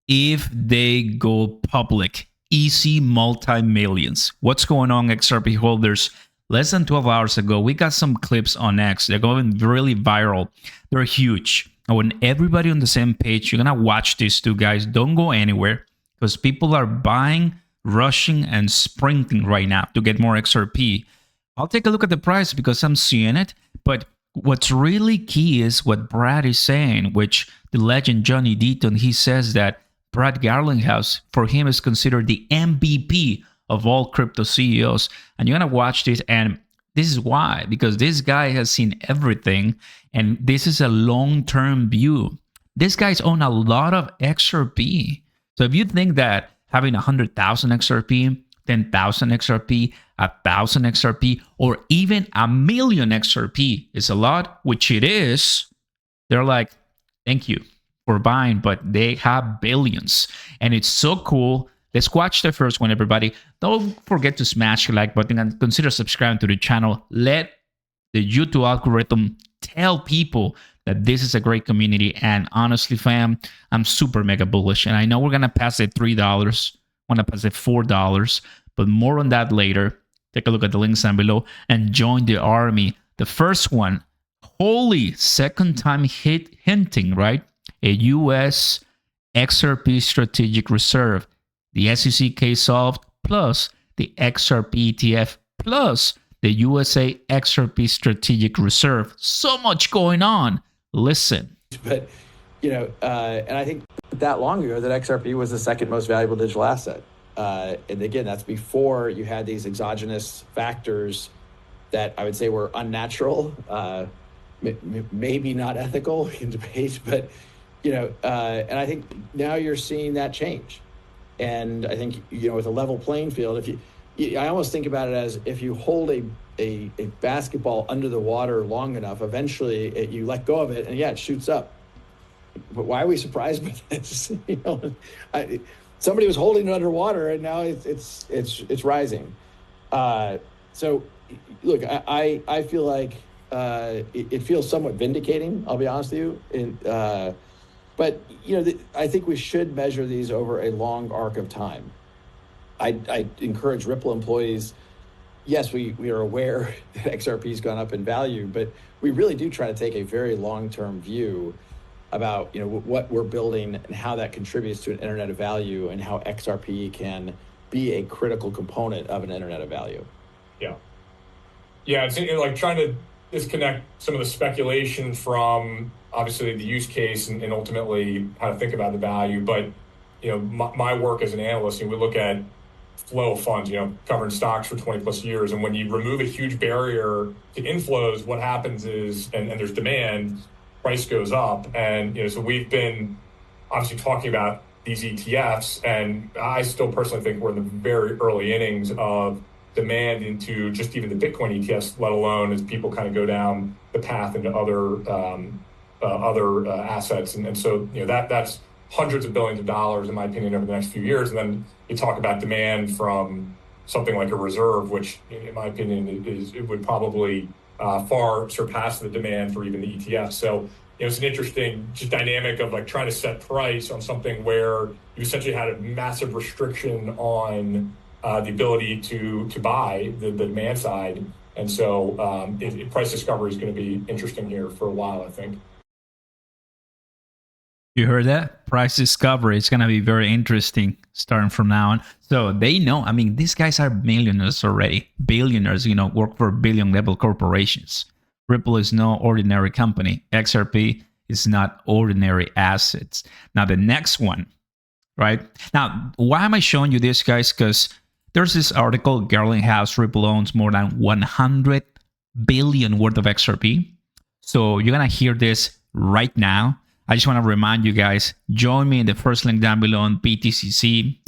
if they go public. Easy multi-millions. What's going on, XRP holders? Less than 12 hours ago, we got some clips on X. They're going really viral. They're huge. I want everybody on the same page. You're going to watch these two guys. Don't go anywhere because people are buying, rushing, and sprinting right now to get more XRP. I'll take a look at the price because I'm seeing it. But what's really key is what Brad is saying, which the legend Johnny Deaton, he says that Brad Garlinghouse, for him, is considered the MVP of all crypto CEOs. And you're going to watch this, and this is why, because this guy has seen everything, and this is a long-term view. This guy's owned a lot of XRP. So if you think that having 100,000 XRP, 10,000 XRP, 1,000 XRP, or even 1,000,000 XRP is a lot, which it is, they're like, thank you for buying, but they have billions. And it's so cool. Let's watch the first one, everybody. Don't forget to smash the like button and consider subscribing to the channel. Let the YouTube algorithm tell people that this is a great community. And honestly, fam, I'm super mega bullish. And I know we're going to pass it $3. I'm going to pass it $4. But more on that later. Take a look at the links down below and join the army. The first one, holy, second time hinting, right? A US XRP strategic reserve, the SEC case solved, plus the XRP ETF, plus the USA XRP strategic reserve. So much going on. Listen. But, and I think that long ago that XRP was the second most valuable digital asset. And again, that's before you had these exogenous factors that I would say were unnatural, maybe not ethical in debate, but and I think now you're seeing that change. And I think, with a level playing field, I almost think about it as if you hold a basketball under the water long enough, eventually you let go of it and it shoots up. But why are we surprised by this? Somebody was holding it underwater and now it's rising. So look, I feel like it feels somewhat vindicating, I'll be honest with you. But, I think we should measure these over a long arc of time. I encourage Ripple employees, yes, we are aware that XRP has gone up in value, but we really do try to take a very long-term view about, what we're building and how that contributes to an internet of value and how XRP can be a critical component of an internet of value. Yeah. Yeah, it's like trying to disconnect some of the speculation from obviously the use case and ultimately how to think about the value. But, my work as an analyst, we look at flow of funds, covering stocks for 20 plus years. And when you remove a huge barrier to inflows, what happens is, and there's demand, price goes up. And, so we've been obviously talking about these ETFs, and I still personally think we're in the very early innings of demand into just even the Bitcoin ETFs, let alone as people kind of go down the path into other assets. And so, that's hundreds of billions of dollars, in my opinion, over the next few years. And then you talk about demand from something like a reserve, which in my opinion it would probably far surpass the demand for even the ETF. So, it's an interesting just dynamic of like trying to set price on something where you essentially had a massive restriction on the ability to buy the demand side. And so price discovery is going to be interesting here for a while, I think. You heard that? Price discovery is going to be very interesting starting from now on. So they know, these guys are millionaires already. Billionaires, work for billion level corporations. Ripple is no ordinary company. XRP is not ordinary assets. Now, the next one, right? Now, why am I showing you this, guys? Because there's this article, Garlinghouse, Ripple owns more than 100 billion worth of XRP. So you're going to hear this right now. I just want to remind you guys, join me in the first link down below on BTCC,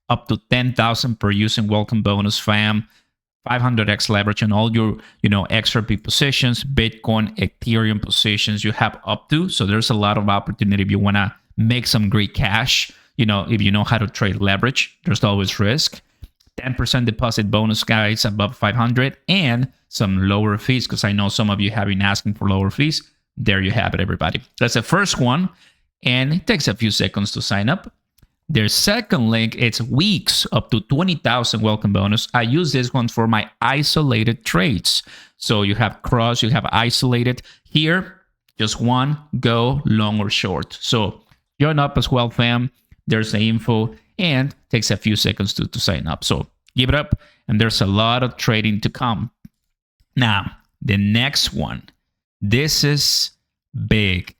up to 10,000 per using welcome bonus, fam. 500x leverage on all your, XRP positions, Bitcoin, Ethereum positions you have up to. So there's a lot of opportunity if you want to make some great cash. If you know how to trade leverage, there's always risk. 10% deposit bonus, guys, above 500, and some lower fees, because I know some of you have been asking for lower fees. There you have it, everybody. That's the first one, and it takes a few seconds to sign up. Their second link, it's weeks up to 20,000 welcome bonus. I use this one for my isolated trades. So you have cross, you have isolated. Here, just one, go long or short. So join up as well, fam. There's the info and takes a few seconds to sign up. So give it up, and there's a lot of trading to come. Now, the next one. This is big.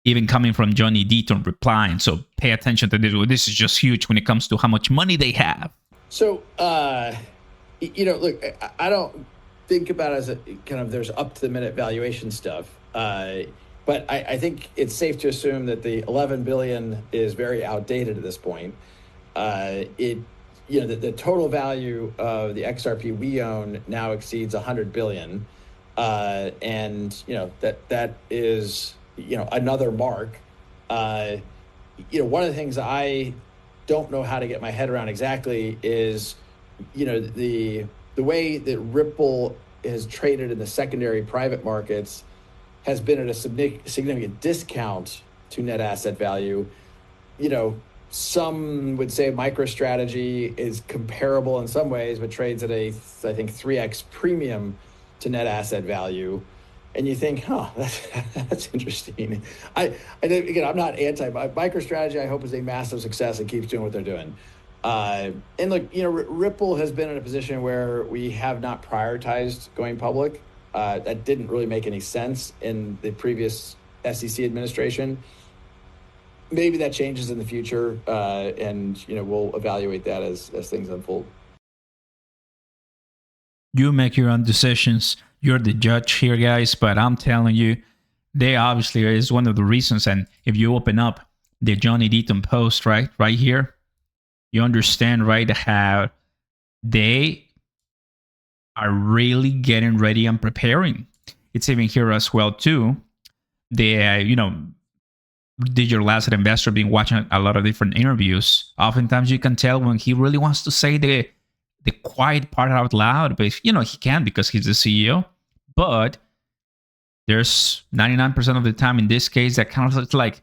Even coming from Johnny Deaton replying. So pay attention to this. This is just huge when it comes to how much money they have. So, look, I don't think about it as a kind of there's up to the minute valuation stuff. But I think it's safe to assume that the 11 billion is very outdated at this point. The total value of the XRP we own now exceeds 100 billion. And that is another mark. One of the things I don't know how to get my head around exactly is the way that Ripple has traded in the secondary private markets has been at a significant discount to net asset value. Some would say MicroStrategy is comparable in some ways, but trades at I think 3x premium to net asset value. And you think, that's interesting. I'm not anti MicroStrategy. I hope is a massive success and keeps doing what they're doing. And look, Ripple has been in a position where we have not prioritized going public. That didn't really make any sense in the previous SEC administration. Maybe that changes in the future, and we'll evaluate that as things unfold. You make your own decisions. You're the judge here, guys. But I'm telling you, they obviously is one of the reasons. And if you open up the Johnny Deaton post right here, you understand how they are really getting ready and preparing. It's even here as well too. They, digital asset investor, been watching a lot of different interviews. Oftentimes you can tell when he really wants to say the quiet part out loud, but he can because he's the CEO. But there's 99% of the time in this case that kind of looks like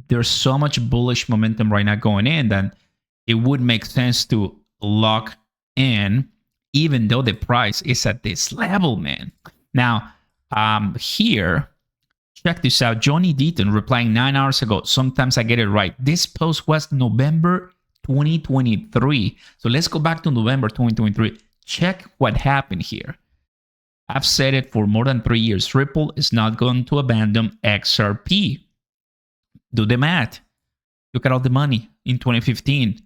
there's so much bullish momentum right now going in that it would make sense to lock in, even though the price is at this level, man. Now, here, check this out. Johnny Deaton replying 9 hours ago. Sometimes I get it right. This post was November 2023. So let's go back to November 2023. Check what happened here. I've said it for more than 3 years. Ripple is not going to abandon XRP. Do the math. Look at all the money in 2015.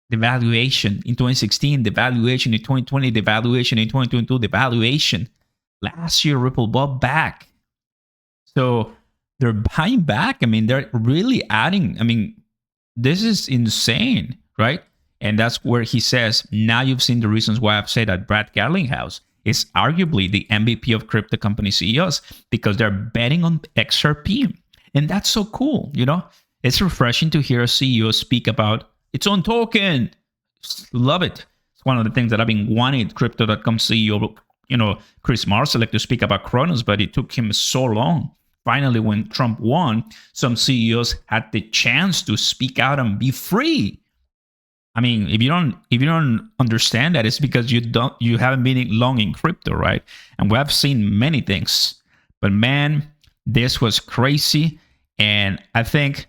The valuation in 2016. The valuation in 2020. The valuation in 2022. The valuation. Last year, Ripple bought back. So they're buying back. I mean, they're really adding. I mean, this is insane, right? And that's where he says, now you've seen the reasons why I've said that Brad Garlinghouse is arguably the MVP of crypto company CEOs because they're betting on XRP. And that's so cool, It's refreshing to hear a CEO speak about its own token. Love it. It's one of the things that I've been wanting Crypto.com CEO, Chris Marsalek to speak about Kronos, but it took him so long. Finally, when Trump won, some CEOs had the chance to speak out and be free. I mean, if you don't understand that, it's because you haven't been long in crypto, right? And we have seen many things, but man, this was crazy. And I think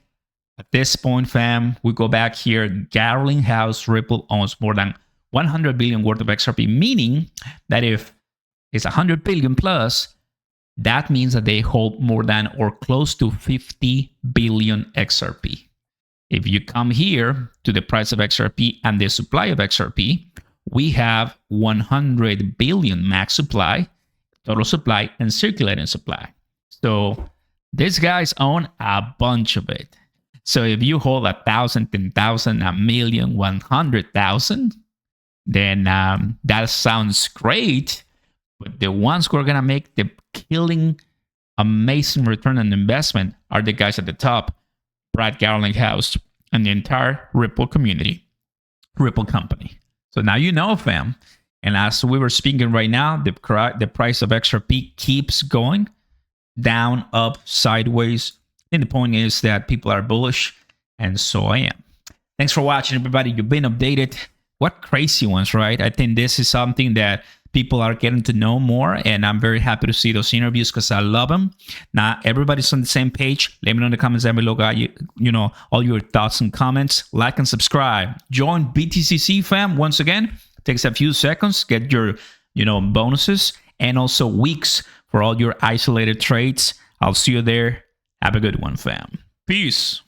at this point, fam, we go back here. Garlinghouse Ripple owns more than 100 billion worth of XRP, meaning that if it's 100 billion plus, that means that they hold more than or close to 50 billion XRP. If you come here to the price of XRP and the supply of XRP, we have 100 billion max supply, total supply, and circulating supply. So these guys own a bunch of it. So if you hold 1,000, 10,000, a million, 100,000, then that sounds great. But the ones who are going to make the killing, amazing return on investment are the guys at the top, Brad Garlinghouse, and the entire Ripple community, Ripple company. So now you know, fam. And as we were speaking right now, the price of XRP keeps going down, up, sideways. And the point is that people are bullish, and so I am. Thanks for watching, everybody. You've been updated. What crazy ones, right? I think this is something that people are getting to know more, and I'm very happy to see those interviews because I love them. Not everybody's on the same page. Let me know in the comments down below, guys. You know, all your thoughts and comments. Like and subscribe. Join BTCC fam. Once again, takes a few seconds. Get your, bonuses and also weeks for all your isolated trades. I'll see you there. Have a good one, fam. Peace.